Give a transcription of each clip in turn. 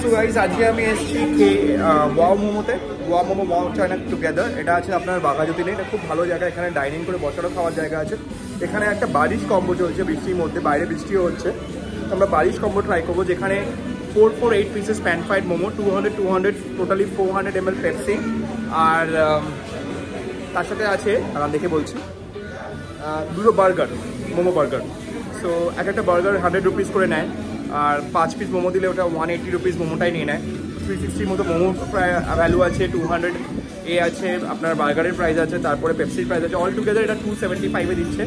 So guys আজকে আমি এসেছি ওয়াও মোমোতে। Wow momo wow China together. এটা আছে আপনার বাঘাযতীনে। এটা খুব ভালো জায়গা, এখানে ডাইনিং করে বসারও খাওয়ার জায়গা আছে। এখানে একটা বারিশ কম্বো চলছে বৃষ্টির মধ্যে, বাইরে বৃষ্টিও হচ্ছে। তো আমরা বারিশ কম্বো ট্রাই করবো, যেখানে 448 pieces pan fried momo, 200 totally 400 ml Pepsi, আর তার সাথে আছে দেখে বলছি দুটো বার্গার, মোমো বার্গার। সো একটা বার্গার 100 রুপিস করে নেয়, আর 5 পিস মোমো দিলে ওটা 180 রুপিস মোমোটাই নিয়ে নেয়। 360 মতো মোমো ভ্যালু আছে, 200 আছে আপনার বার্গারের প্রাইস আছে, তারপরে পেপসির প্রাইস আছে। অল টুগেদার এটা 275 দিচ্ছে।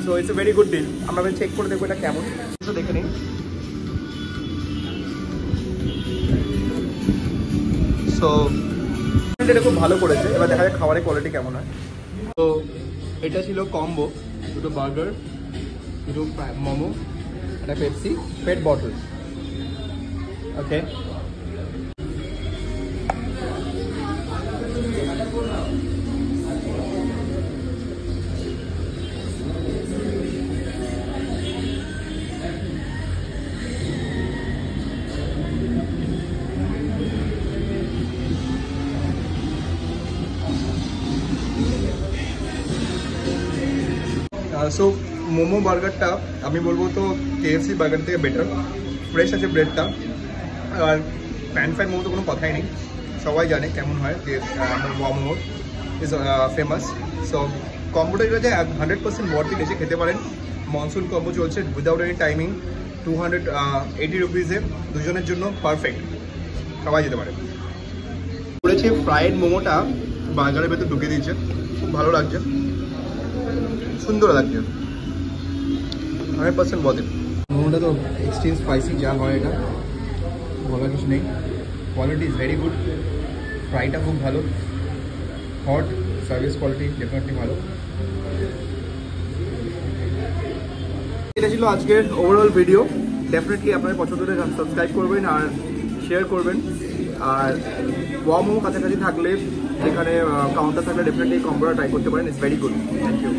So it's a very good deal. আমরা চেক করে দেখবো এটা কেমন, তো দেখে নিই। সো এটা খুব ভালো করেছে, এবার দেখা যাক খাবারের কোয়ালিটি কেমন হয়। তো এটা ছিল কম্বো, দুটো বার্গার, দুটো মোমো, একটা Pepsi, pet bottle. Okay, so momo বার্গারটা আমি বলবো তো KFC বার্গার থেকে বেটার। ফ্রেশ আছে ব্রেডটা, আর প্যান ফ্রাইড মোমো তো কোনো কথাই নেই, সবাই জানে কেমন হয়। Wow momo is famous. So কম্বোটা যেটা যে 100% ওয়ার্থ ইট, এসে খেতে পারেন। মনসুন কম্বো চলছে উইদাউট এনি টাইমিং, 280 রুপিসে দুজনের জন্য পারফেক্ট, সবাই যেতে পারে। করেছে ফ্রাইড মোমোটা বার্গারের ভেতর ঢুকে দিয়েছে, খুব ভালো লাগছে, সুন্দর লাগছে, 100% বদে। মোমোটা তো এক্সট্রিম স্পাইসি যা হয়, এটা বলার কিছু নেই। কোয়ালিটি ইজ ভেরি গুড, ফ্রাইটা খুব ভালো, হট, সার্ভিস কোয়ালিটি ডেফিনেটলি ভালো। এটা ছিল আজকের ওভারঅল ভিডিও। ডেফিনেটলি আপনার পছন্দ হলে সাবস্ক্রাইব করবেন আর শেয়ার করবেন। আর ওয়াও মোমো কাছাকাছি থাকলে, যেখানে কাউন্টার থাকলে, ডেফিনেটলি কম্বোটা ট্রাই করতে পারেন। It's very good. Thank you.